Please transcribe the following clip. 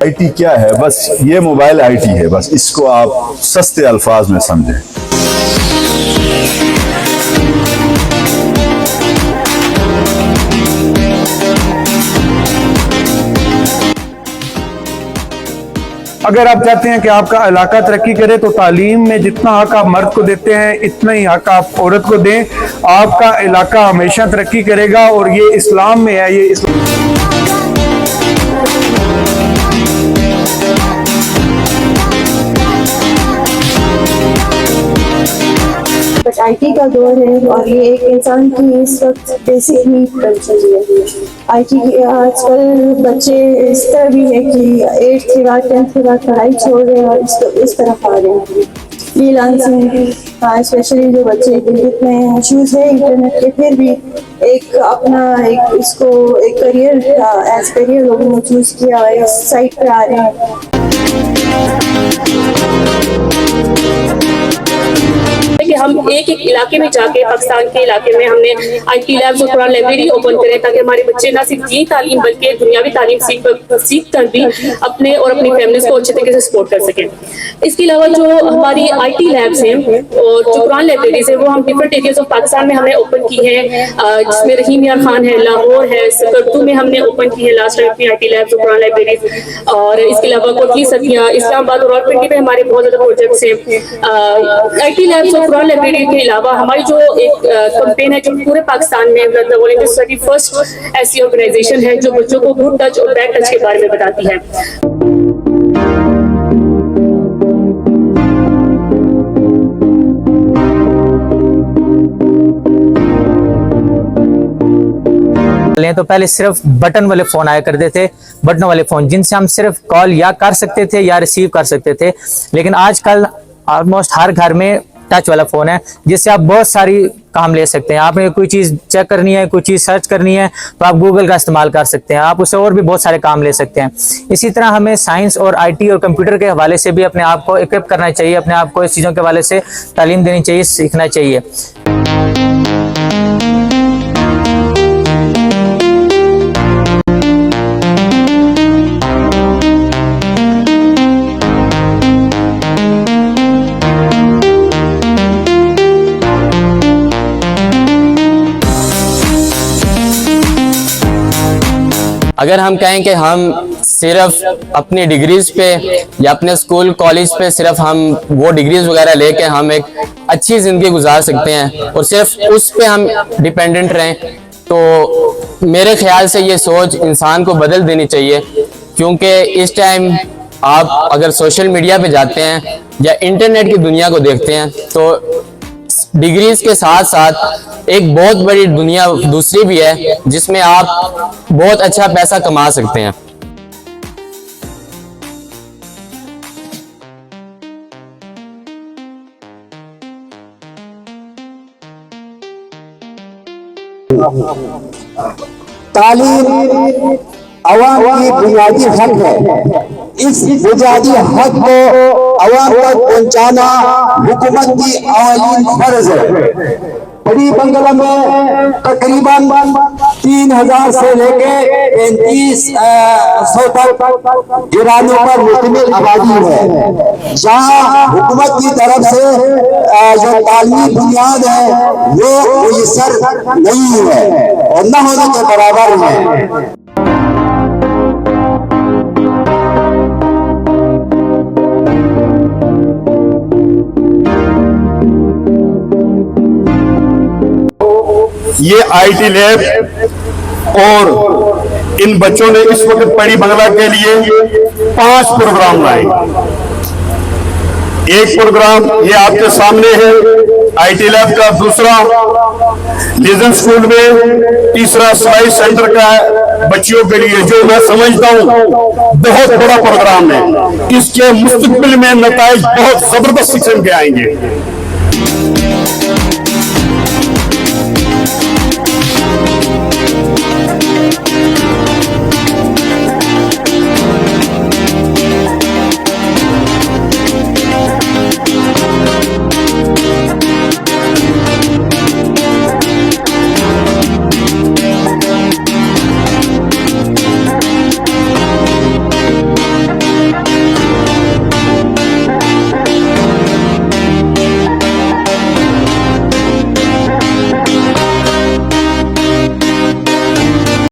IT क्या है? बस ये मोबाइल आईटी है, बस इसको आप सस्ते अल्फाज में समझें। अगर आप चाहते हैं कि आपका इलाका तरक्की करे तो तालीम में जितना हक आप मर्द को देते हैं इतना ही हक आप औरत को दें। आपका इलाका हमेशा तरक्की करेगा और ये इस्लाम में है। ये आईटी का दौर है और ये एक इंसान की इस वक्त बेसिक नीड बन चुकी है। आईटी की आजकल बच्चे इस तरह भी है कि 8th के बाद 10th के बाद पढ़ाई छोड़ रहे हैं और इस तरफ आ रहे हैं। फ्रीलांसिंग, स्पेशली जो बच्चे जितने इश्यूज है इंटरनेट के, फिर भी एक अपना इसको एक करियर एज करियर लोगों ने चूज किया है, इस साइट पे आ रहे हैं। कि हम एक इलाके में जाके, पाकिस्तान के इलाके में हमने आईटी लैब्स और कुरान लाइब्रेरी ओपन करें ताकि हमारे बच्चे ना सिर्फ दीनी तालीम बल्कि दुनियावी तालीम सीख कर भी अपने और अपनी फैमिलीज को अच्छे तरीके से सपोर्ट कर सकें। इसके अलावा जो हमारी आईटी लैब्स हैं और जो कुरान लाइब्रेरीज है वो हम डिफरेंट एरियाज ऑफ पाकिस्तान में हमने ओपन की है, जिसमें रहीम यार खान है, लाहौर है, सकरतू में हमने ओपन की है लास्ट टाइम अपनी आईटी लैब्स और कुरान लाइब्रेरीज। और इसके अलावा कोटली सतिया, इस्लामाबाद और रावलपिंडी में हमारे बहुत ज्यादा प्रोजेक्ट्स हैं। आईटी लैब्स और कुरान लाइब्रेरी के अलावा हमारी जो एक कैंपेन है जो पूरे पाकिस्तान में फर्स्ट ऐसी ऑर्गेनाइजेशन है जो बच्चों को गुड टच और बैड टच के बारे में बताती है। तो पहले सिर्फ बटन वाले फोन आया करते थे, बटन वाले फोन जिनसे हम सिर्फ कॉल या कर सकते थे या रिसीव कर सकते थे। लेकिन आजकल ऑलमोस्ट हर घर में टच वाला फोन है जिससे आप बहुत सारी काम ले सकते हैं। आपने कोई चीज चेक करनी है, कोई चीज सर्च करनी है तो आप गूगल का इस्तेमाल कर सकते हैं, आप उससे और भी बहुत सारे काम ले सकते हैं। इसी तरह हमें साइंस और आईटी और कंप्यूटर के हवाले से भी अपने आप को इक्विप करना चाहिए, अपने आप को इस चीजों के हवाले से तालीम देनी चाहिए, सीखना चाहिए। अगर हम कहें कि हम सिर्फ अपनी डिग्रीज पे या अपने स्कूल कॉलेज पे सिर्फ हम वो डिग्रीज वगैरह लेके हम एक अच्छी ज़िंदगी गुजार सकते हैं और सिर्फ उस पे हम डिपेंडेंट रहें, तो मेरे ख्याल से ये सोच इंसान को बदल देनी चाहिए। क्योंकि इस टाइम आप अगर सोशल मीडिया पे जाते हैं या इंटरनेट की दुनिया को देखते हैं तो डिग्रीज के साथ साथ एक बहुत बड़ी दुनिया दूसरी भी है जिसमें आप बहुत अच्छा पैसा कमा सकते हैं। तालीम अवाम की बुनियादी हक है। इस बुनियादी हक को अवाम तक पहुंचाना हुकूमत की अवालीन फर्ज है। बड़ी बंगला में तकरीबन 3000 से लेके 3500 तक गिरानों पर मुश्तमिल आबादी है, जहाँ हुकूमत की तरफ से जो तालीमी बुनियाद है वो मुयस्सर नहीं है और न होने के बराबर है। ये आईटी लैब और इन बच्चों ने इस वक्त पड़ी बंगला के लिए 5 प्रोग्राम लाए। एक प्रोग्राम ये आपके सामने है आईटी लैब का, दूसरा लीजन स्कूल में, तीसरा सिलाई सेंटर का बच्चियों के लिए, जो मैं समझता हूँ बहुत बड़ा प्रोग्राम है। इसके मुस्तकबिल में नताइज बहुत जबरदस्त किस्म के आएंगे।